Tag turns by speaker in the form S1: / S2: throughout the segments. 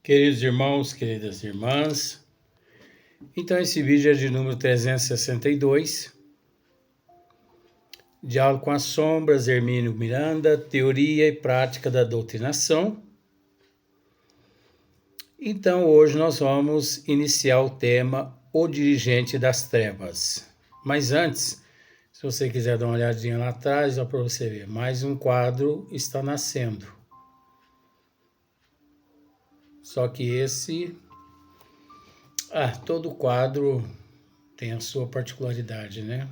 S1: Queridos irmãos, queridas irmãs, então esse vídeo é de número 362, Diálogo com as Sombras, Hermínio Miranda, Teoria e Prática da Doutrinação. Então hoje nós vamos iniciar o tema O Dirigente das Trevas. Mas antes, se você quiser dar uma olhadinha lá atrás, para você ver, mais um quadro está nascendo. Só que esse... todo quadro tem a sua particularidade, né?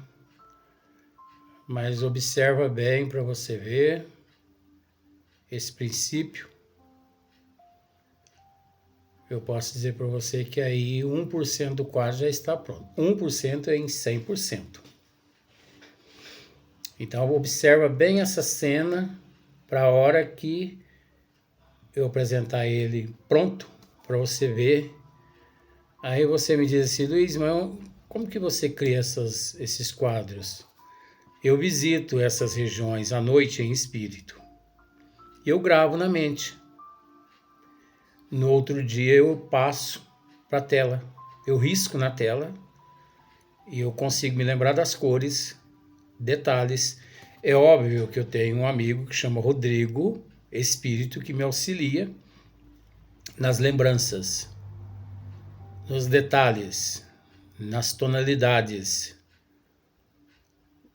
S1: Mas observa bem para você ver esse princípio. Eu posso dizer para você que aí 1% do quadro já está pronto. 1% é em 100%. Então observa bem essa cena para a hora que eu apresentar ele pronto para você ver. Aí você me diz assim: Luiz, mas como que você cria esses quadros? Eu visito essas regiões à noite em espírito. E eu gravo na mente. No outro dia eu passo para a tela. Eu risco na tela e eu consigo me lembrar das cores, detalhes. É óbvio que eu tenho um amigo que chama Rodrigo, espírito, que me auxilia nas lembranças, nos detalhes, nas tonalidades.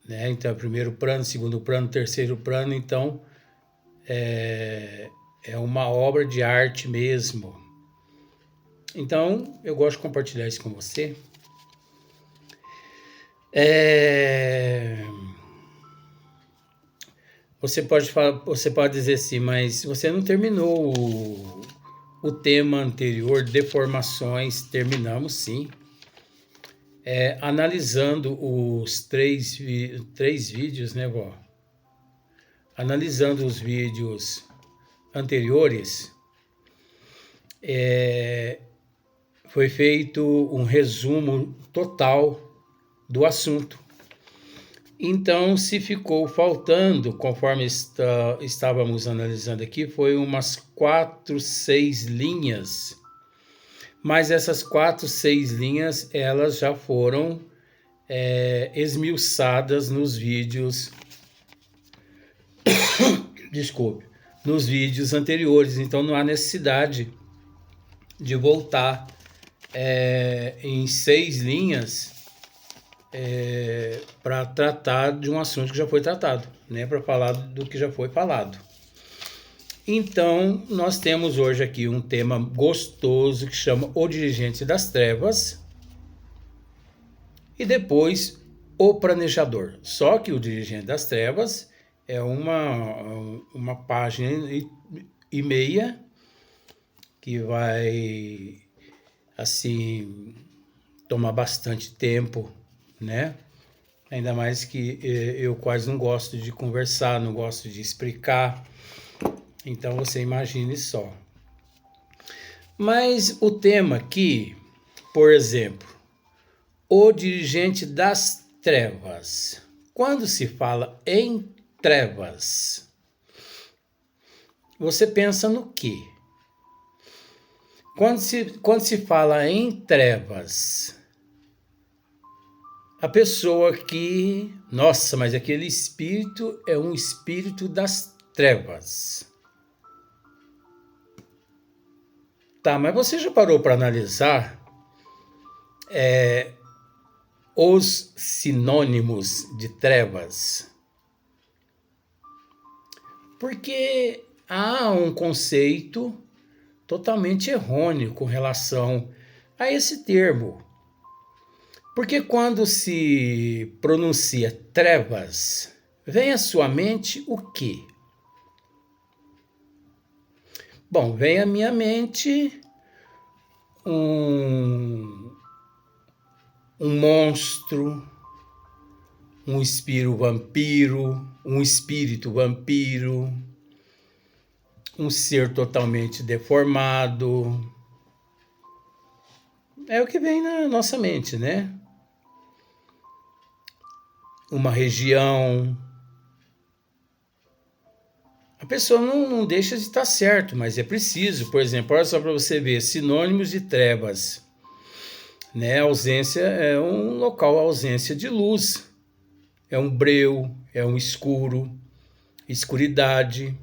S1: Então, primeiro plano, segundo plano, terceiro plano, então é uma obra de arte mesmo. Então, eu gosto de compartilhar isso com você. Você pode dizer assim, mas você não terminou o tema anterior, deformações. Terminamos, sim. Analisando os três vídeos, né, vó? Analisando os vídeos anteriores, foi feito um resumo total do assunto. Então, se ficou faltando, conforme estávamos analisando aqui, foi umas 4, 6 linhas. Mas essas 4, 6 linhas, elas já foram esmiuçadas nos vídeos... Desculpe. Nos vídeos anteriores. Então, não há necessidade de voltar em 6 linhas para tratar de um assunto que já foi tratado, né? Para falar do que já foi falado. Então, nós temos hoje aqui um tema gostoso que chama O Dirigente das Trevas e depois O Planejador. Só que o Dirigente das Trevas é uma página e meia que vai, assim, tomar bastante tempo, né? Ainda mais que eu quase não gosto de conversar, não gosto de explicar. Então você imagine só. Mas o tema aqui, por exemplo, o dirigente das trevas. Quando se fala em trevas, você pensa no quê? Quando se fala em trevas, a pessoa que... Nossa, mas aquele espírito é um espírito das trevas. Tá, mas você já parou para analisar os sinônimos de trevas? Porque há um conceito totalmente errôneo com relação a esse termo. Porque quando se pronuncia trevas, vem à sua mente o quê? Bom, vem à minha mente um monstro, um espírito vampiro, um ser totalmente deformado. É o que vem na nossa mente, né? Uma região. a pessoa não deixa de estar certo, mas é preciso. Por exemplo, olha só para você ver, sinônimos de trevas. Né? Ausência é um local, ausência de luz. É um breu, é um escuro, escuridade,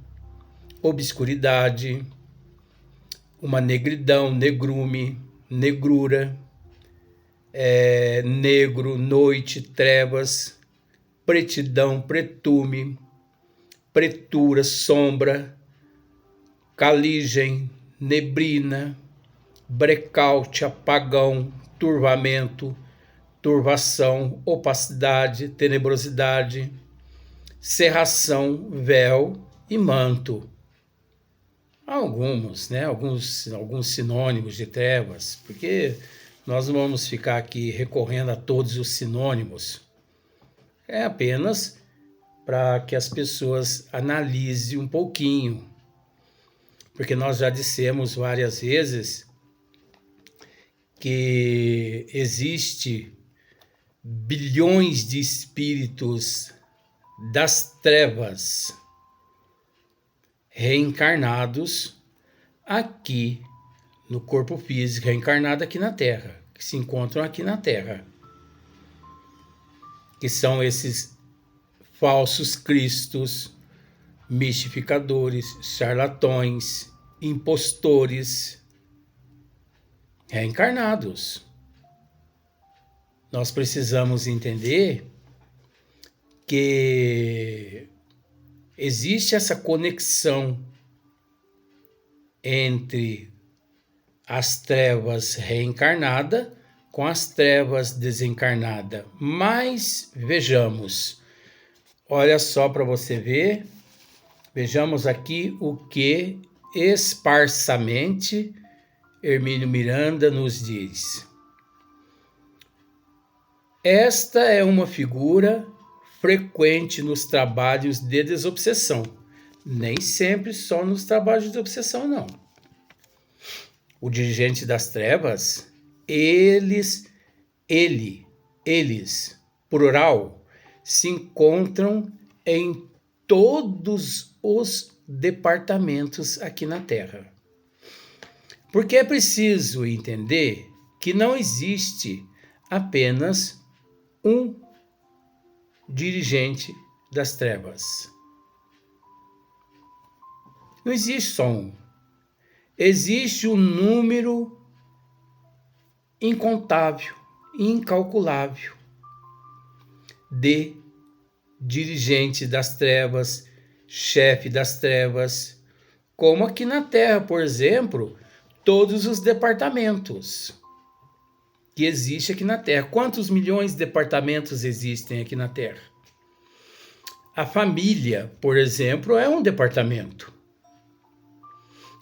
S1: obscuridade, uma negridão, negrume, negrura, negro, noite, trevas, pretidão, pretume, pretura, sombra, caligem, neblina, brecaute, apagão, turvamento, turvação, opacidade, tenebrosidade, cerração, véu e manto. Alguns, né? Alguns sinônimos de trevas, porque nós não vamos ficar aqui recorrendo a todos os sinônimos. É apenas para que as pessoas analisem um pouquinho, porque nós já dissemos várias vezes que existe bilhões de espíritos das trevas reencarnados aqui no corpo físico, reencarnado aqui na Terra, que se encontram aqui na Terra, que são esses falsos cristos, mistificadores, charlatões, impostores, reencarnados. Nós precisamos entender que existe essa conexão entre as trevas reencarnadas com as trevas desencarnadas. Mas vejamos, olha só para você ver, vejamos aqui o que esparsamente Hermínio Miranda nos diz. Esta é uma figura frequente nos trabalhos de desobsessão. Nem sempre só nos trabalhos de obsessão, não. O dirigente das trevas, eles, plural, se encontram em todos os departamentos aqui na Terra. Porque é preciso entender que não existe apenas um dirigente das trevas. Não existe só um. Existe um número incontável, incalculável de dirigentes das trevas, chefe das trevas, como aqui na Terra, por exemplo, todos os departamentos que existem aqui na Terra. Quantos milhões de departamentos existem aqui na Terra? A família, por exemplo, é um departamento.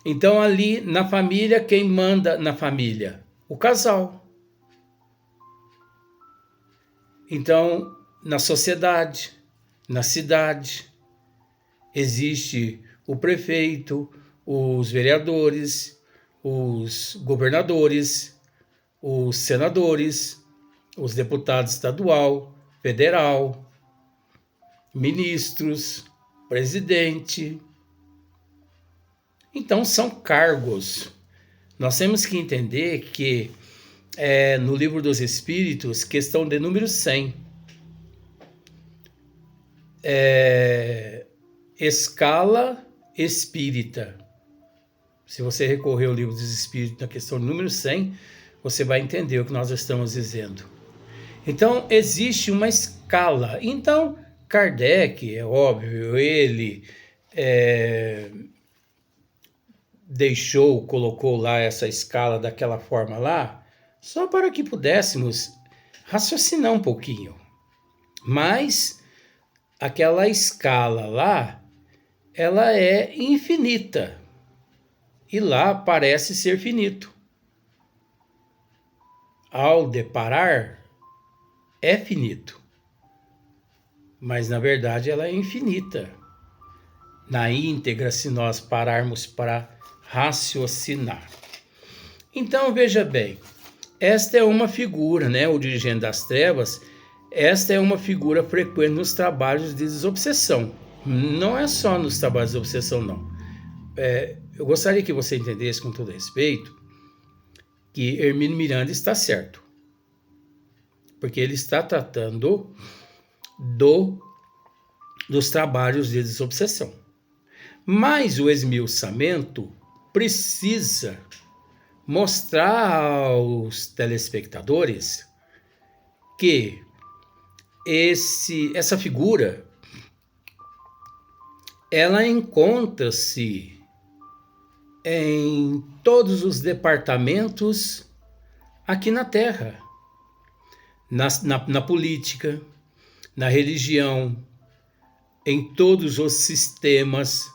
S1: Então, ali na família, quem manda na família? O casal. Então, na sociedade, na cidade, existe o prefeito, os vereadores, os governadores, os senadores, os deputados estadual, federal, ministros, presidente. Então, são cargos. Nós temos que entender que no Livro dos Espíritos, questão de número 100, escala espírita. Se você recorrer ao Livro dos Espíritos na questão número 100, você vai entender o que nós estamos dizendo. Então, existe uma escala. Então, Kardec, é óbvio, ele colocou lá essa escala daquela forma lá, só para que pudéssemos raciocinar um pouquinho. Mas aquela escala lá, ela é infinita. E lá parece ser finito. Ao deparar, é finito. Mas, na verdade, ela é infinita. Na íntegra, se nós pararmos para raciocinar. Então, veja bem, esta é uma figura, né? O dirigente das trevas, esta é uma figura frequente nos trabalhos de desobsessão. Não é só nos trabalhos de obsessão, não. Eu gostaria que você entendesse com todo respeito que Hermínio Miranda está certo, porque ele está tratando dos trabalhos de desobsessão. Mas o esmiuçamento precisa mostrar aos telespectadores que essa figura ela encontra-se em todos os departamentos aqui na Terra, na política, na religião, em todos os sistemas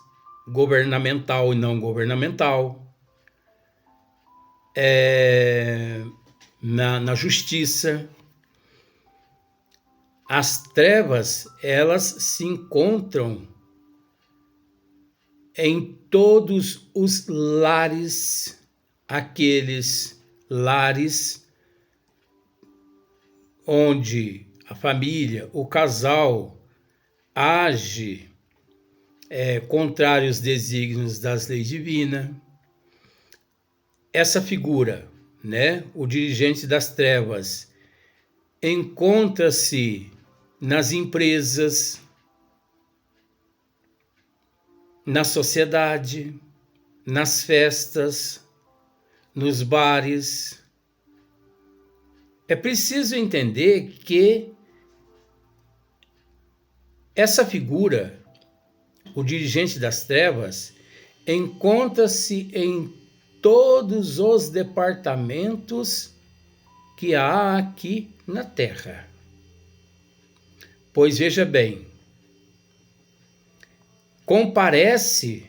S1: governamental e não governamental, na justiça. As trevas, elas se encontram em todos os lares, aqueles lares onde a família, o casal, age contrário aos desígnios das leis divinas. Essa figura, né, o dirigente das trevas, encontra-se nas empresas, na sociedade, nas festas, nos bares. É preciso entender que essa figura, o dirigente das trevas, encontra-se em todos os departamentos que há aqui na Terra. Pois veja bem, comparece,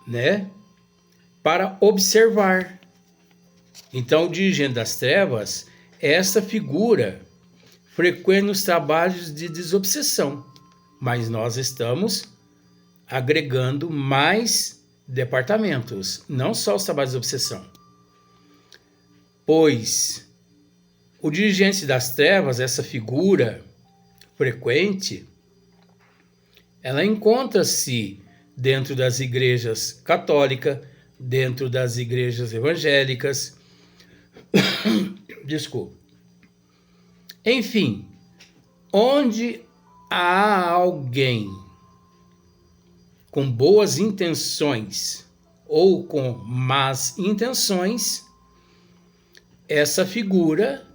S1: né, para observar. Então, o dirigente das trevas é essa figura frequente nos trabalhos de desobsessão, mas nós estamos agregando mais departamentos, não só os trabalhos de obsessão. Pois o dirigente das trevas, essa figura frequente, ela encontra-se dentro das igrejas católicas, dentro das igrejas evangélicas, desculpa. Enfim, onde há alguém com boas intenções ou com más intenções, essa figura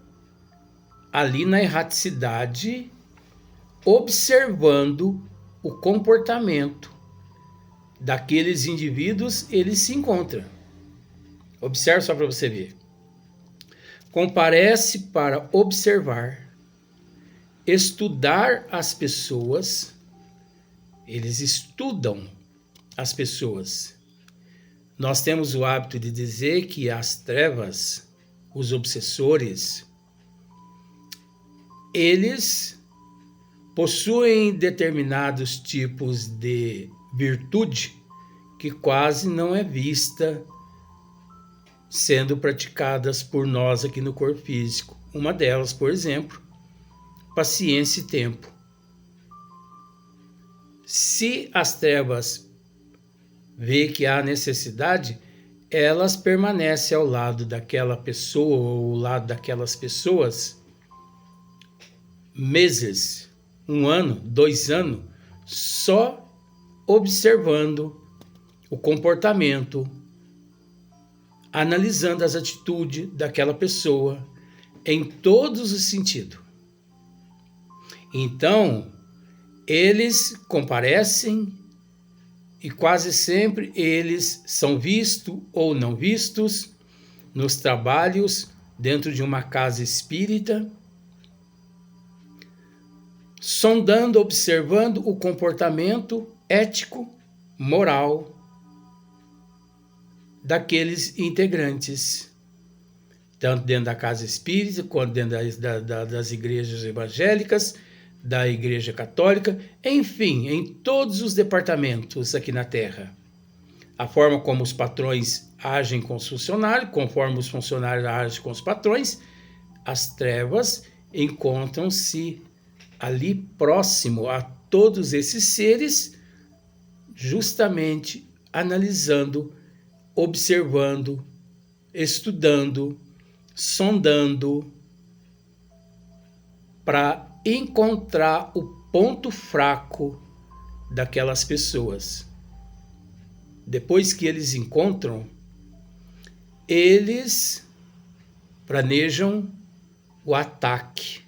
S1: ali na erraticidade, observando o comportamento daqueles indivíduos, ele se encontra. Observe só para você ver. Comparece para observar, estudar as pessoas. Eles estudam as pessoas. Nós temos o hábito de dizer que as trevas, os obsessores, eles possuem determinados tipos de virtude que quase não é vista sendo praticadas por nós aqui no corpo físico. Uma delas, por exemplo, paciência e tempo. Se as trevas vê que há necessidade, elas permanecem ao lado daquela pessoa ou ao lado daquelas pessoas meses, 1 ano, 2 anos, só observando o comportamento, analisando as atitudes daquela pessoa em todos os sentidos. Então, eles comparecem e quase sempre eles são vistos ou não vistos nos trabalhos dentro de uma casa espírita, sondando, observando o comportamento ético, moral daqueles integrantes, tanto dentro da casa espírita, quanto dentro das igrejas evangélicas, da igreja católica, enfim, em todos os departamentos aqui na Terra. A forma como os patrões agem com os funcionários, conforme os funcionários agem com os patrões, as trevas encontram-se ali próximo a todos esses seres, justamente analisando, observando, estudando, sondando, para encontrar o ponto fraco daquelas pessoas. Depois que eles encontram, eles planejam o ataque.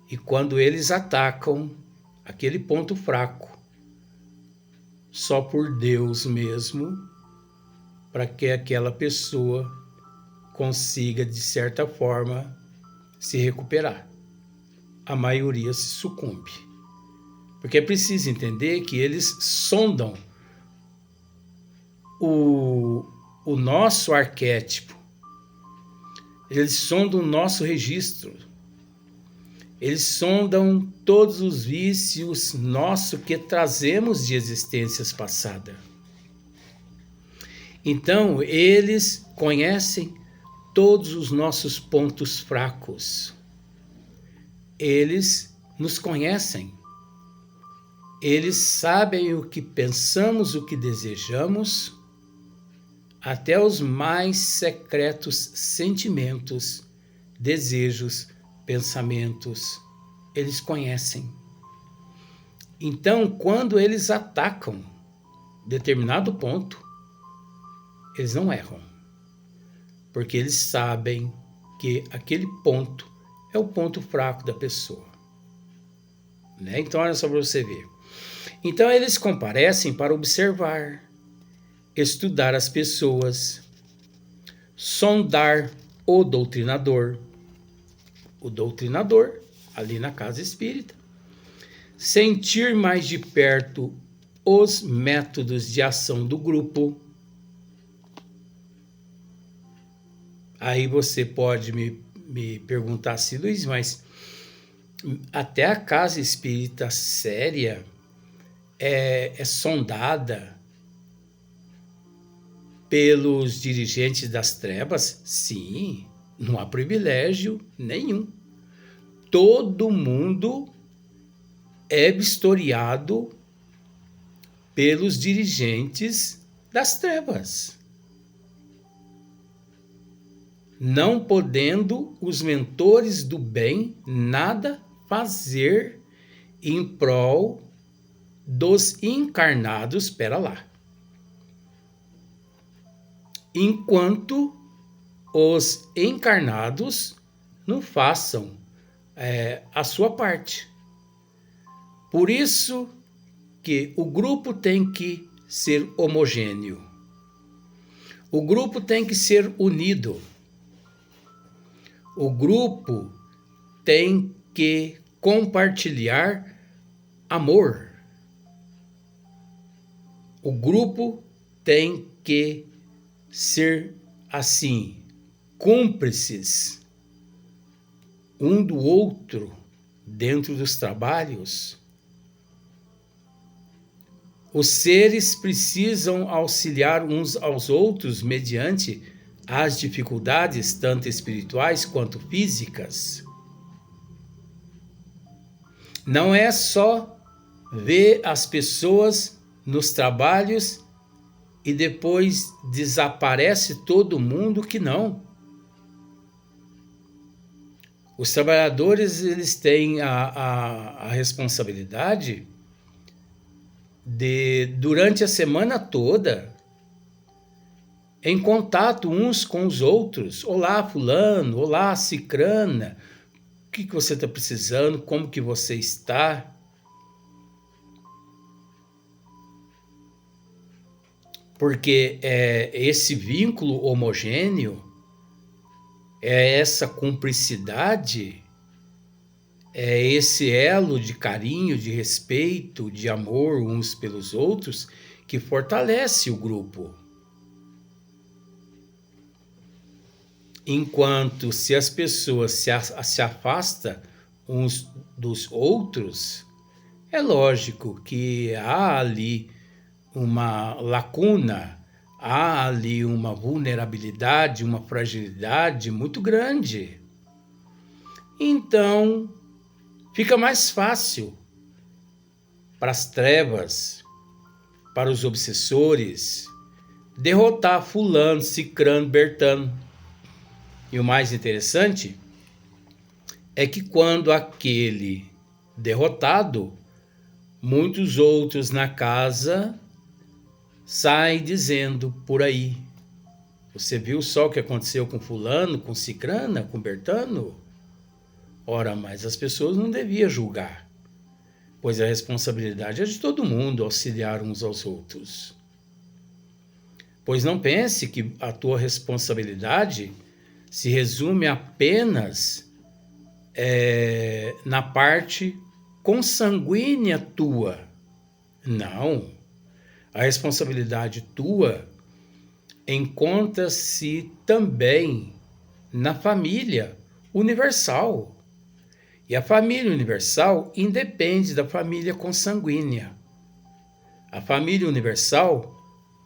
S1: E quando eles atacam aquele ponto fraco, só por Deus mesmo, para que aquela pessoa consiga, de certa forma, se recuperar. A maioria se sucumbe. Porque é preciso entender que eles sondam o nosso arquétipo, eles sondam o nosso registro, eles sondam todos os vícios nossos que trazemos de existências passadas. Então, eles conhecem todos os nossos pontos fracos. Eles nos conhecem. Eles sabem o que pensamos, o que desejamos, até os mais secretos sentimentos, desejos, pensamentos, eles conhecem. Então, quando eles atacam determinado ponto, eles não erram, porque eles sabem que aquele ponto é o ponto fraco da pessoa. Né? Então, olha só para você ver. Então, eles comparecem para observar, estudar as pessoas, sondar o doutrinador, ali na casa espírita, sentir mais de perto os métodos de ação do grupo. Aí você pode me perguntar assim, Luiz, mas até a casa espírita séria é sondada pelos dirigentes das trevas? Sim, não há privilégio nenhum. Todo mundo é vistoriado pelos dirigentes das trevas. Não podendo os mentores do bem nada fazer em prol dos encarnados, espera lá. Enquanto os encarnados não façam a sua parte. Por isso que o grupo tem que ser homogêneo. O grupo tem que ser unido. O grupo tem que compartilhar amor. O grupo tem que ser assim, cúmplices um do outro dentro dos trabalhos. Os seres precisam auxiliar uns aos outros mediante as dificuldades, tanto espirituais quanto físicas. Não é só ver as pessoas nos trabalhos e depois desaparece todo mundo, que não. Os trabalhadores, eles têm a responsabilidade de, durante a semana toda, em contato uns com os outros. Olá, fulano, olá, cicrana, o que você está precisando, como que você está? Porque esse vínculo homogêneo, essa cumplicidade, esse elo de carinho, de respeito, de amor uns pelos outros, que fortalece o grupo. Enquanto se as pessoas se afastam uns dos outros, é lógico que há ali uma lacuna, há ali uma vulnerabilidade, uma fragilidade muito grande. Então, fica mais fácil para as trevas, para os obsessores, derrotar fulano, cicrano, bertano. E o mais interessante é que quando aquele derrotado, muitos outros na casa saem dizendo por aí: você viu só o que aconteceu com fulano, com cicrana, com bertano? Ora, mas as pessoas não deviam julgar, pois a responsabilidade é de todo mundo auxiliar uns aos outros. Pois não pense que a tua responsabilidade se resume apenas na parte consanguínea tua. Não. A responsabilidade tua encontra-se também na família universal. E a família universal independe da família consanguínea. A família universal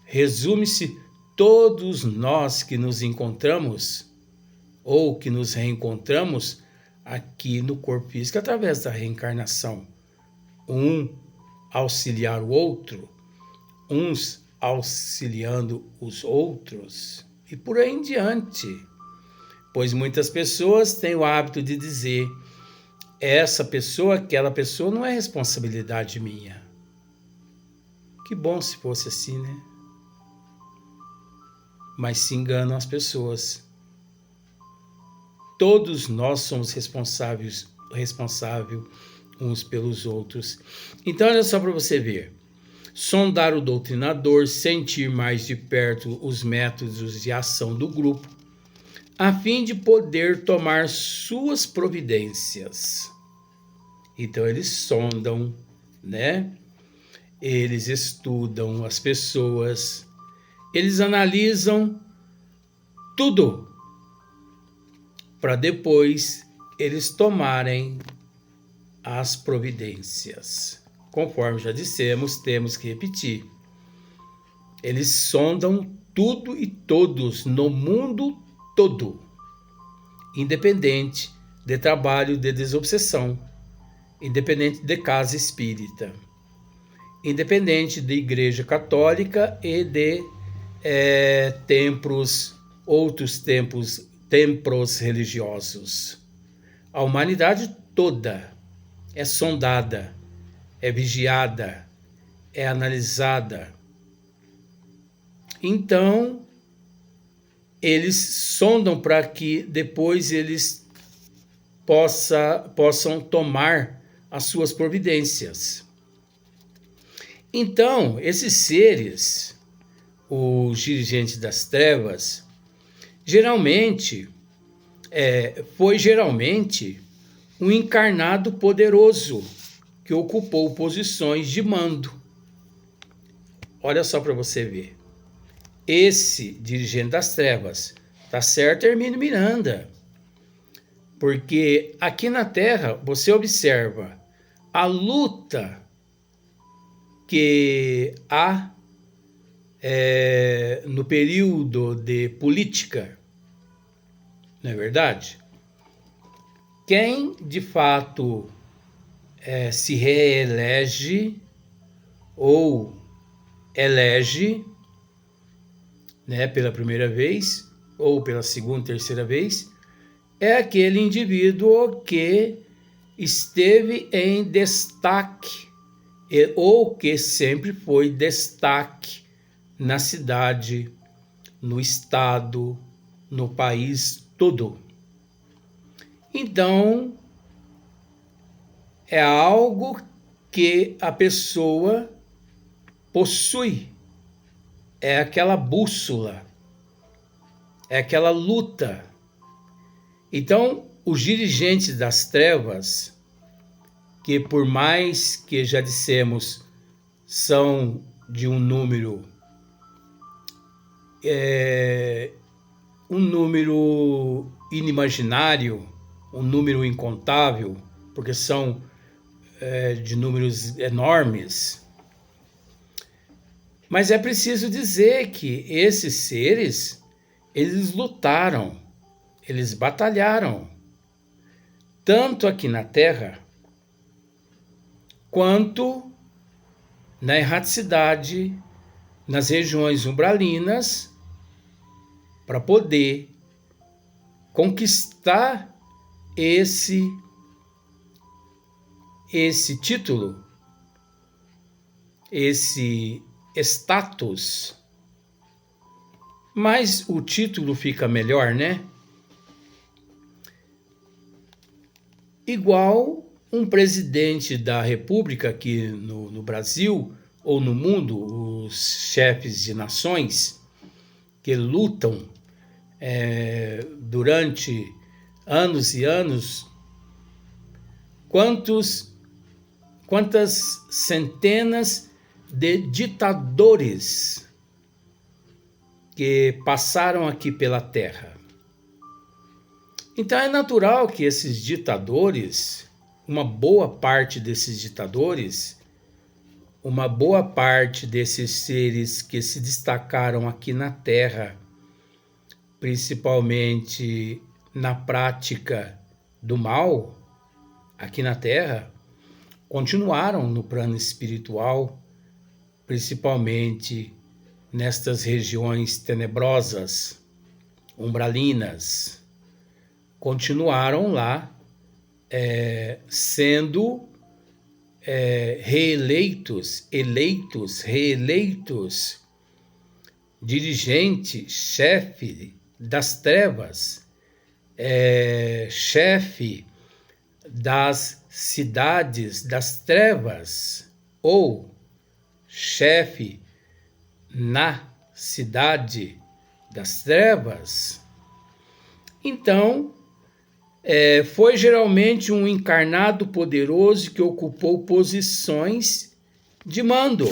S1: resume-se todos nós que nos encontramos ou que nos reencontramos aqui no corpo físico através da reencarnação. Um auxiliar o outro, uns auxiliando os outros e por aí em diante. Pois muitas pessoas têm o hábito de dizer: essa pessoa, aquela pessoa não é responsabilidade minha. Que bom se fosse assim, né? Mas se enganam as pessoas. Todos nós somos responsáveis uns pelos outros. Então, olha só para você ver. Sondar o doutrinador, sentir mais de perto os métodos de ação do grupo, a fim de poder tomar suas providências. Então, eles sondam, né? Eles estudam as pessoas, eles analisam tudo para depois eles tomarem as providências. Conforme já dissemos, temos que repetir. Eles sondam tudo e todos no mundo todo, independente de trabalho de desobsessão, independente de casa espírita, independente de igreja católica e de outros templos religiosos. A humanidade toda é sondada, é vigiada, é analisada. Então, eles sondam para que depois eles possam tomar as suas providências. Então, esses seres, os dirigentes das trevas, foi geralmente um encarnado poderoso que ocupou posições de mando. Olha só para você ver. Esse dirigente das trevas, tá certo, Hermínio Miranda? Porque aqui na Terra você observa a luta que há no período de política, não é verdade? Quem de fato se reelege ou elege, né, pela primeira vez ou pela segunda, terceira vez, é aquele indivíduo que esteve em destaque ou que sempre foi destaque na cidade, no estado, no país todo. Então, é algo que a pessoa possui, é aquela bússola, é aquela luta. Então, os dirigentes das trevas, que por mais que já dissemos, são de um número inimaginário, um número incontável, porque são de números enormes. Mas é preciso dizer que esses seres, eles lutaram, eles batalharam, tanto aqui na Terra, quanto na erraticidade, nas regiões umbralinas, para poder conquistar esse título, esse status. Mas o título fica melhor, né? Igual um presidente da República aqui no Brasil ou no mundo, os chefes de nações que lutam durante anos e anos, quantas centenas de ditadores que passaram aqui pela terra. Então é natural que esses ditadores, uma boa parte desses ditadores, uma boa parte desses seres que se destacaram aqui na terra, principalmente na prática do mal aqui na terra, continuaram no plano espiritual, principalmente nestas regiões tenebrosas, umbralinas, continuaram lá sendo reeleitos, dirigente, chefe das trevas, chefe das cidades das trevas, ou chefe na cidade das trevas. Então, foi geralmente um encarnado poderoso que ocupou posições de mando.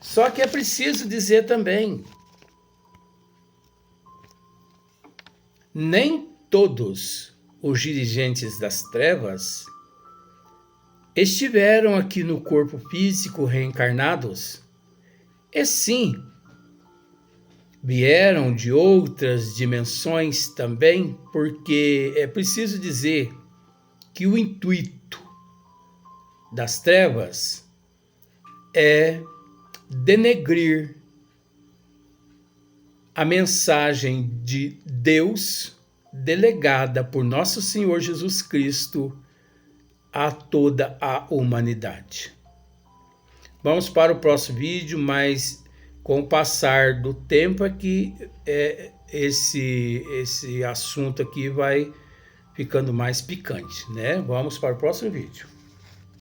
S1: Só que é preciso dizer também, nem todos os dirigentes das trevas estiveram aqui no corpo físico reencarnados, e sim, vieram de outras dimensões também, porque é preciso dizer que o intuito das trevas é denegrir a mensagem de Deus delegada por nosso Senhor Jesus Cristo a toda a humanidade. Vamos para o próximo vídeo, mas com o passar do tempo é que esse assunto aqui vai ficando mais picante, né? Vamos para o próximo vídeo.